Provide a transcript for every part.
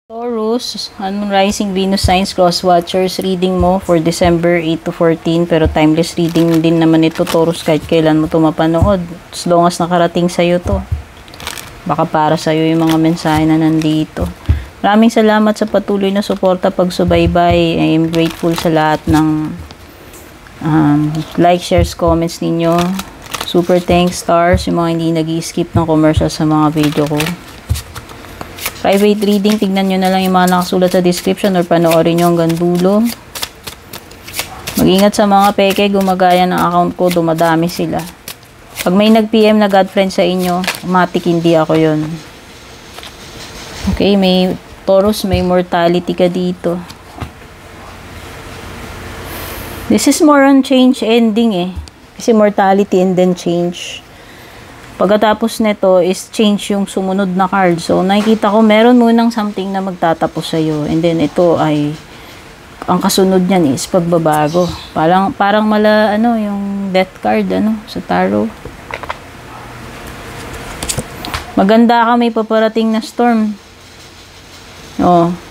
Taurus, anong rising Venus signs, cross watchers, reading mo for December 8 to 14, pero timeless reading din naman ito, Taurus, kahit kailan mo ito mapanood. As long as nakarating sa'yo to. Baka para sa'yo yung mga mensahe na nandito. Maraming salamat sa patuloy na suporta, pagsubaybay. I am grateful sa lahat ng like, shares, comments ninyo. Super thanks, stars, yung mga hindi nag-skip ng commercial sa mga video ko. Private reading, tignan nyo na lang yung mga nakasulat sa description or panoorin nyo hanggang dulo. Mag-ingat sa mga peke, gumagaya ng account ko, dumadami sila. Pag may nag-PM na God friend sa inyo, automatic hindi ako yun. Okay, may Taurus, may mortality ka dito. This is more on change ending eh. Kasi mortality and then change. Pagkatapos nito is change yung sumunod na card. So, nakikita ko meron munang something na magtatapos sa'yo. And then, ito ay, ang kasunod niyan is pagbabago. Parang yung death card, sa tarot. Maganda ka, may paparating na storm.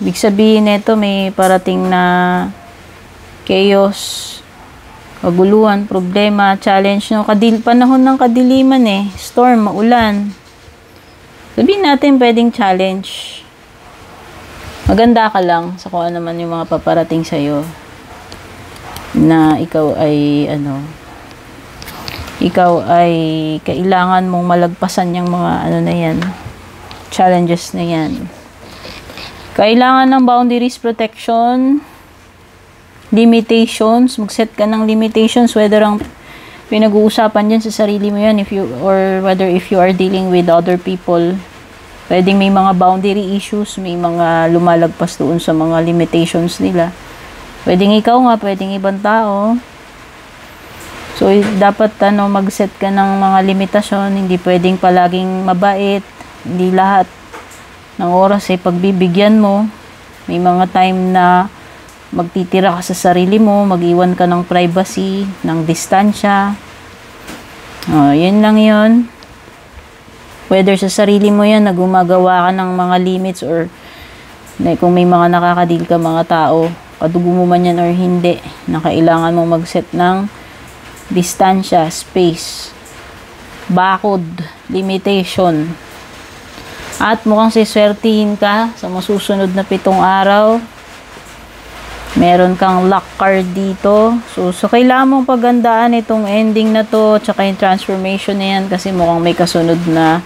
Big sabihin nito, may parating na chaos, kaguluhan, problema, challenge, panahon ng kadiliman storm, maulan. Sabihin natin pwedeng challenge. Maganda ka lang sa kung ano man yung mga paparating sa'yo na ikaw ay kailangan mong malagpasan yung mga challenges na yan. Kailangan ng boundaries, protection, limitations, mag-set ka ng limitations, whether ang pinag-uusapan dyan sa sarili mo yan, whether if you are dealing with other people, pwedeng may mga boundary issues, may mga lumalagpas doon sa mga limitations nila. Pwedeng ikaw nga, pwedeng ibang tao. So, dapat mag-set ka ng mga limitasyon, hindi pwedeng palaging mabait, hindi lahat ng oras ay pagbibigyan mo. May mga time na magtitira ka sa sarili mo, mag-iwan ka ng privacy, ng distansya. Yun lang yun. Whether sa sarili mo yan, na gumagawa ka ng mga limits or kung may mga nakakadil ka mga tao, kadugo mo man yan or hindi, na kailangan mo mag-set ng distansya, space, bakod, limitation. At mukhang siswertihin ka sa masusunod na 7 araw. Meron kang luck card dito. So kailangan mong pagandaan itong ending na to, tsaka yung transformation na yan, kasi mukhang may kasunod na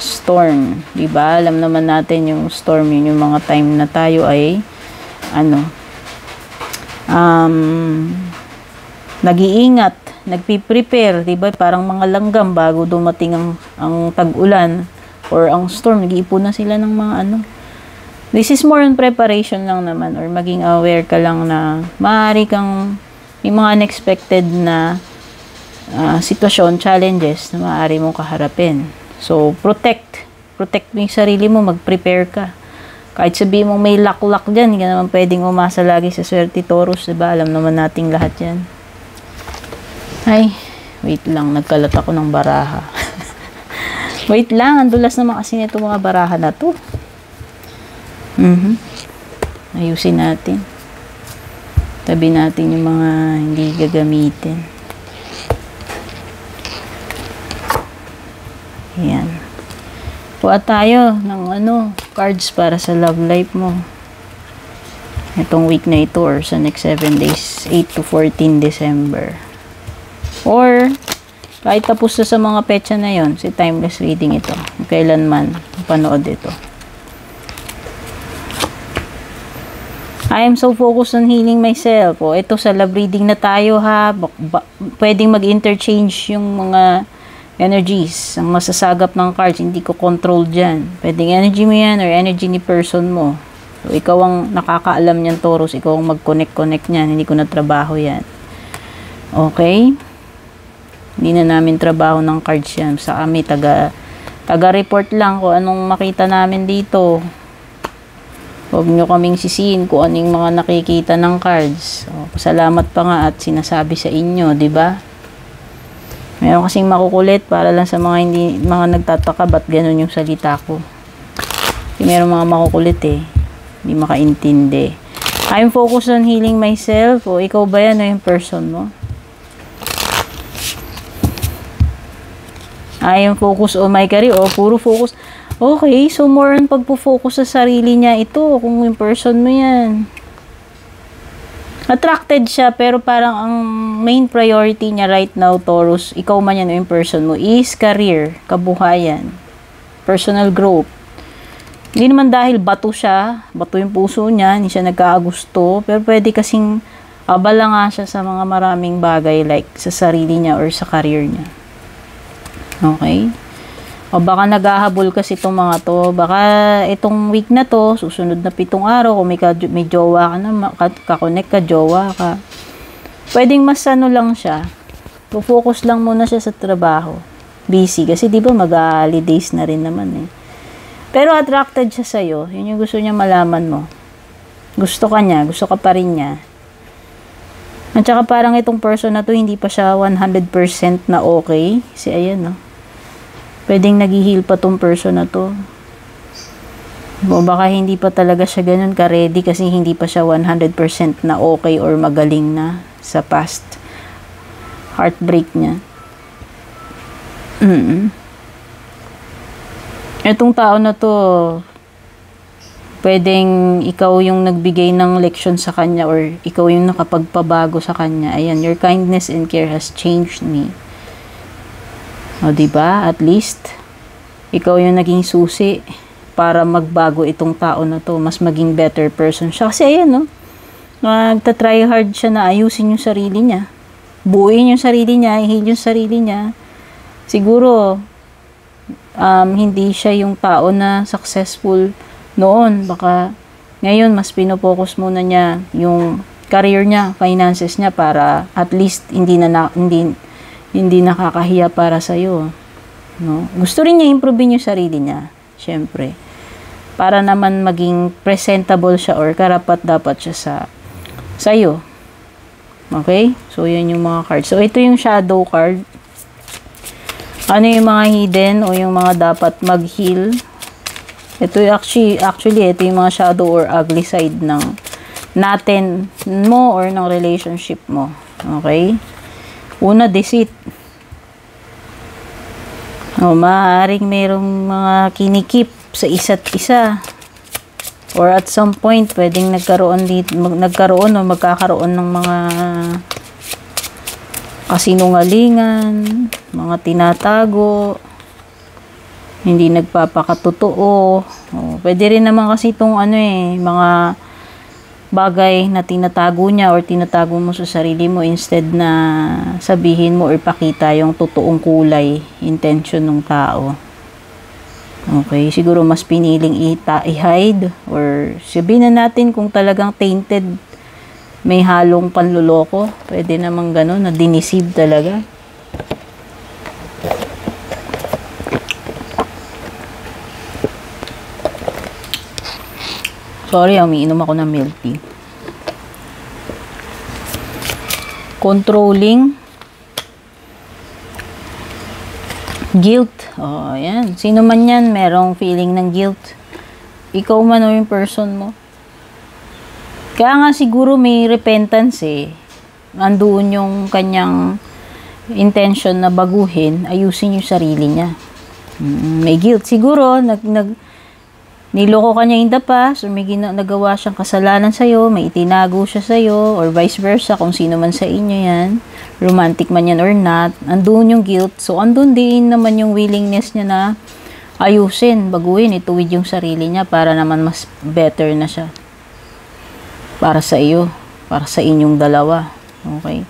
storm. Diba? Alam naman natin yung storm, yun yung mga time na tayo ay nag-iingat, nagpi-prepare, diba? Parang mga langgam bago dumating ang tag-ulan or ang storm, nag-iipon na sila ng mga This is more on preparation lang naman, or maging aware ka lang na maaari kang may mga unexpected na sitwasyon, challenges na maaari mong kaharapin. So, protect mo yung sarili mo, mag-prepare ka. Kahit sabihin mo may luck dyan, hindi ka naman pwedeng umasa lagi sa swerte, Taurus, diba? Alam naman nating lahat yan. Ay, wait lang, nagkalat ako ng baraha. Wait lang, ang dulas naman kasi nito mga baraha na to. Ayusin natin. Tabi natin yung mga hindi gagamitin. Ayan. Kuha tayo ng cards para sa love life mo. Itong week na ito or sa next 7 days, 8 to 14 December. Or kahit tapos na sa mga petsa na yon, si timeless reading ito. Kailanman panood ito. I am so focused on healing myself. Ito sa love reading na tayo ha. Pwedeng mag-interchange yung mga energies. Ang masasagap ng cards, hindi ko control dyan. Pwedeng energy mo yan or energy ni person mo. So, ikaw ang nakakaalam niyan, Taurus. Ikaw ang mag-connect niyan. Hindi ko na trabaho yan. Okay? Hindi na namin trabaho ng cards yan. Sa kami, taga-report lang kung anong makita namin dito. Huwag nyo kaming sisihin kung anong mga nakikita ng cards. So, salamat pa nga at sinasabi sa inyo, di ba? Meron kasing makukulit para lang sa mga nagtataka ba't ganun yung salita ko. Kasi meron mga makukulit Hindi makaintindi. I'm focused on healing myself. O ikaw ba yan o yung person mo? I am focused on my career. O puro focus. Okay, so more on pagpo-focus sa sarili niya ito. Kung yung person mo yan. Attracted siya, pero parang ang main priority niya right now, Taurus, ikaw man yan o yung person mo, is career, kabuhayan, personal growth. Hindi naman dahil bato siya, bato yung puso niya, hindi siya nagkaagusto, pero pwede kasing abala nga siya sa mga maraming bagay like sa sarili niya or sa career niya. Okay? O baka naghahabol kasi itong mga to, baka itong week na to, susunod na 7 araw, kung may jowa ka na, kakonect ka, jowa ka. Pwedeng mas ano lang siya, focus lang muna siya sa trabaho. Busy, kasi di ba mag-holidays na rin naman eh. Pero attracted siya sa'yo, yun yung gusto niya malaman mo. Gusto ka niya, gusto ka pa rin niya. At saka parang itong person na to, hindi pa siya 100% na okay. Kasi ayan no. Pwedeng nag-heal pa tong person na to. O baka hindi pa talaga siya ganun ka-ready kasi hindi pa siya 100% na okay or magaling na sa past heartbreak niya. Itong tao na to, pwedeng ikaw yung nagbigay ng leksyon sa kanya or ikaw yung nakapagpabago sa kanya. Ayan, your kindness and care has changed me. O, diba? At least, ikaw yung naging susi para magbago itong tao na to. Mas maging better person siya. Kasi ayan, no? Nagtatry hard siya na ayusin yung sarili niya. Buuin yung sarili niya, i-heal yung sarili niya. Siguro, hindi siya yung tao na successful noon. Baka, ngayon, mas pinopokus muna niya yung career niya, finances niya para at least hindi nakakahiya para sa iyo, no? Gusto rin niya improve yung sarili niya, syempre. Para naman maging presentable siya or karapat-dapat siya sa iyo. Okay? So, yun yung mga cards. So, ito yung shadow card. Ano yung mga hidden o yung mga dapat mag-heal? Ito actually, ito yung mga shadow or ugly side ng natin mo or ng relationship mo. Okay? Una, deceit. O, maaaring mayroong mga kinikip sa isa't isa. Or at some point, pwedeng magkakaroon o magkakaroon ng mga kasinungalingan, mga tinatago, hindi nagpapakatotoo. O, pwede rin naman kasi itong mga bagay na tinatago niya or tinatago mo sa sarili mo instead na sabihin mo or ipakita yung totoong kulay, intention ng tao. Okay, siguro mas piniling i-hide or sabihin na natin kung talagang tainted, may halong panluloko, pwede namang gano'n, na dinisib talaga. Sorry, umiinom ako ng milk tea. Controlling. Guilt. Oh, ayan. Sino man yan, merong feeling ng guilt. Ikaw man o yung person mo. Kaya nga siguro may repentance eh. Nandoon yung kanyang intention na baguhin, ayusin yung sarili niya. May guilt. Siguro, niloko ka niya in the past, or may nagawa siyang kasalanan sa'yo, may itinago siya sa'yo, or vice versa, kung sino man sa inyo yan, romantic man yan or not, andun yung guilt. So, andun din naman yung willingness niya na ayusin, baguhin, ituwid yung sarili niya para naman mas better na siya. Para sa iyo, para sa inyong dalawa. Okay?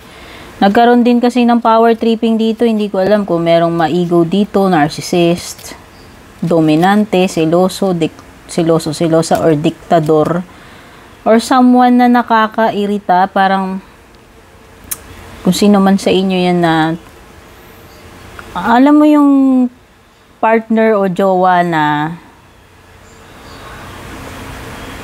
Nagkaroon din kasi ng power tripping dito, hindi ko alam kung merong ma-ego dito, narcissist, dominante, selosa or diktador, or someone na nakakairita, parang kung sino man sa inyo yan na alam mo yung partner o jowa na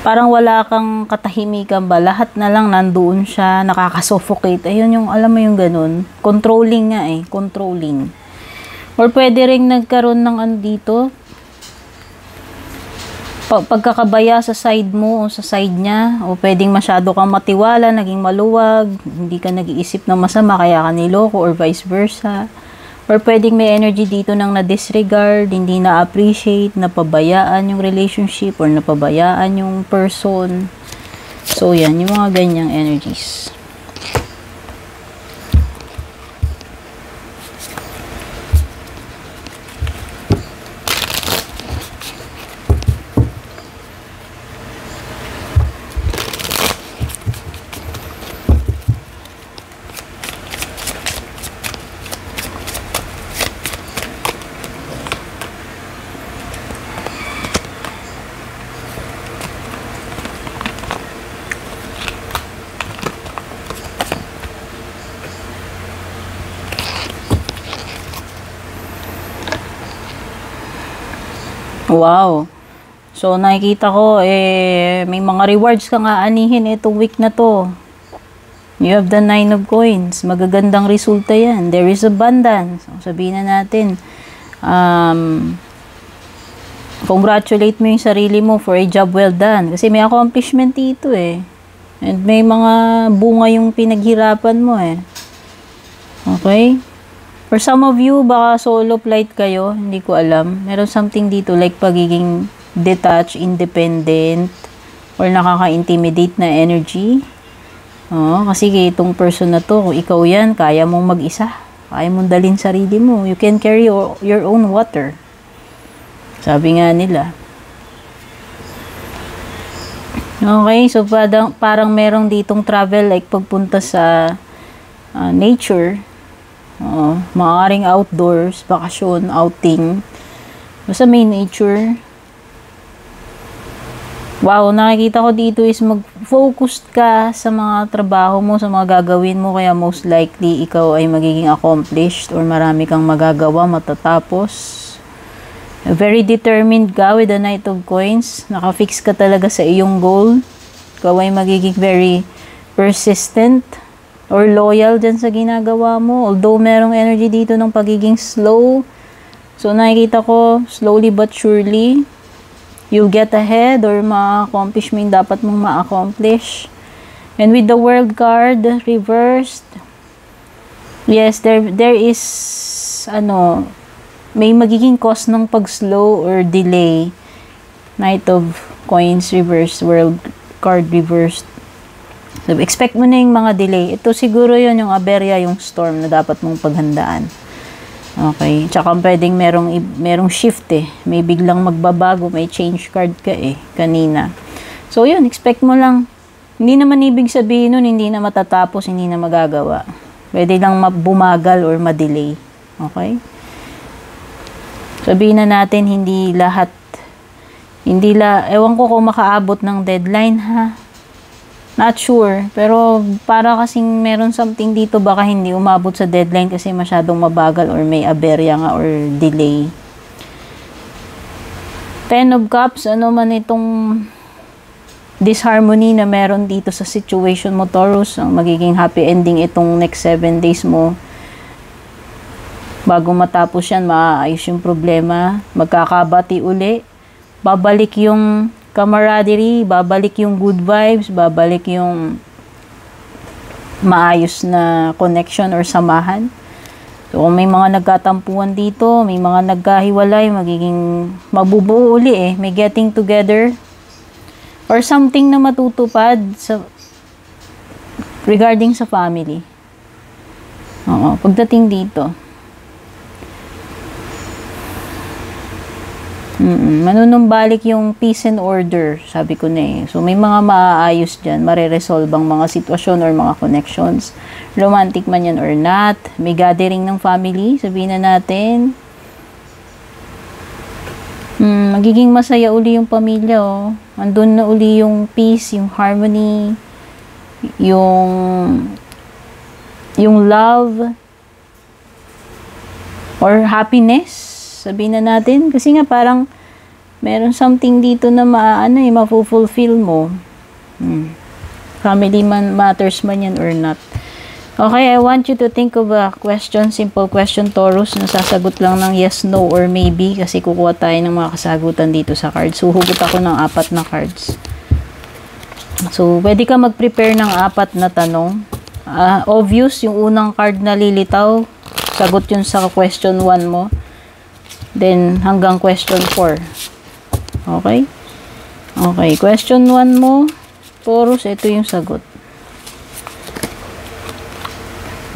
parang wala kang katahimikan ba, lahat na lang nandoon siya, nakakasuffocate. Ayun yung, alam mo yung ganun, controlling nga eh, controlling. Or pwede rin nagkaroon ng dito, pagkakabaya sa side mo o sa side niya, o pwedeng masyado kang matiwala, naging maluwag, hindi ka nag-iisip ng masama kaya ka niloko or vice versa. Or pwedeng may energy dito ng na-disregard, hindi na-appreciate, napabayaan yung relationship or napabayaan yung person. So yan, yung mga ganyang energies. Wow. So, nakikita ko, may mga rewards ka nga anihin itong week na to. You have the 9 of coins. Magagandang resulta yan. There is abundance. So, sabihin na natin, congratulate mo yung sarili mo for a job well done. Kasi may accomplishment dito eh. And may mga bunga yung pinaghirapan mo eh. Okay? For some of you, baka solo flight kayo, hindi ko alam. Meron something dito like pagiging detached, independent, or nakaka-intimidate na energy. Kasi itong person na to, kung ikaw yan, kaya mong mag-isa. Kaya mong dalhin sarili mo. You can carry your own water. Sabi nga nila. Okay, so parang merong ditong travel like pagpunta sa nature. Maaaring outdoors, bakasyon, outing. Basta may nature. Wow, nakikita ko dito is mag-focus ka sa mga trabaho mo, sa mga gagawin mo. Kaya most likely, ikaw ay magiging accomplished or marami kang magagawa matatapos. Very determined ka with the Knight of Coins. Nakafix ka talaga sa iyong goal. Ikaw ay magiging very persistent or loyal dyan sa ginagawa mo. Although merong energy dito ng pagiging slow. So nakikita ko, slowly but surely, you'll get ahead or ma-accomplish mo yung dapat mong ma-accomplish. And with the World card reversed, yes, there is, may magiging cause ng pag-slow or delay. Knight of Coins reversed, World card reversed. So, expect mo na yung mga delay. Ito siguro yun yung aberya, yung storm na dapat mong paghandaan. Okay. Tsaka pwedeng merong shift eh. May biglang magbabago, may change card ka eh, kanina. So, yun, expect mo lang. Hindi naman ibig sabihin nun, hindi na matatapos, hindi na magagawa. Pwede lang bumagal or madelay. Okay? Sabihin na natin, ewan ko kung makaabot ng deadline ha. Not sure. Pero para kasing meron something dito, baka hindi umabot sa deadline kasi masyadong mabagal or may aberya nga or delay. 10 of Cups, ano man itong disharmony na meron dito sa situation mo, Taurus. Ang magiging happy ending itong next 7 days mo. Bago matapos yan, maaayos yung problema. Magkakabati uli. Babalik yung camaraderie, babalik yung good vibes, babalik yung maayos na connection or samahan. So, kung may mga nagkatampuan dito, may mga nagkahiwalay, magiging mabubuo uli eh. May getting together or something na matutupad regarding sa family. Pagdating dito. Manunumbalik yung peace and order, sabi ko na eh. So, may mga maaayos dyan, mareresolve ang mga sitwasyon or mga connections. Romantic man yan or not. May gathering ng family, sabihin na natin. Magiging masaya uli yung pamilya, oh. Andun na uli yung peace, yung harmony, yung love, or happiness, sabihin na natin. Kasi nga parang meron something dito na mafulfill mo. Family man, matters man yan or not. Okay, I want you to think of a question, simple question, Taurus, na sasagot lang ng yes, no, or maybe kasi kukuha tayo ng mga kasagutan dito sa cards. So, hugot ako ng 4 na cards. So, pwede ka mag-prepare ng 4 na tanong. Obvious, yung unang card na lilitaw, sagot yun sa question 1 mo. Then, hanggang question 4. Okay? Okay, question 1 mo, Taurus, ito yung sagot.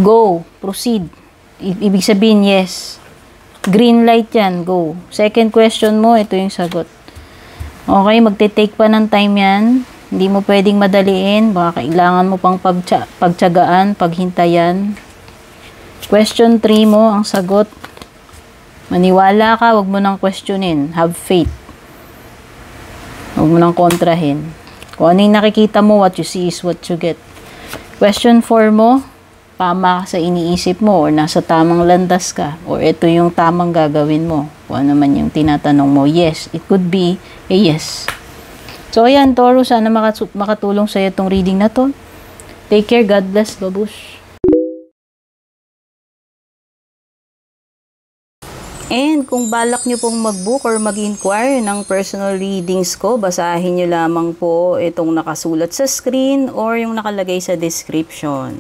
Go. Proceed. Ibig sabihin, yes. Green light yan. Go. Second question mo, ito yung sagot. Okay, magte-take pa ng time yan. Hindi mo pwedeng madaliin. Baka kailangan mo pang pagtyagaan, paghintayan. Question 3 mo, ang sagot. Maniwala ka, wag mo nang questionin. Have faith. Wag mo nang kontrahin. Kung ano yung nakikita mo, what you see is what you get. Question 4 mo, tama ka sa iniisip mo or nasa tamang landas ka or ito yung tamang gagawin mo. Kung ano man yung tinatanong mo, yes, it could be a yes. So, ayan, Taurus, sana makatulong sa'yo itong reading na to. Take care, God bless, babush. And kung balak nyo pong mag-book or mag-inquire ng personal readings ko, basahin nyo lamang po itong nakasulat sa screen or yung nakalagay sa description.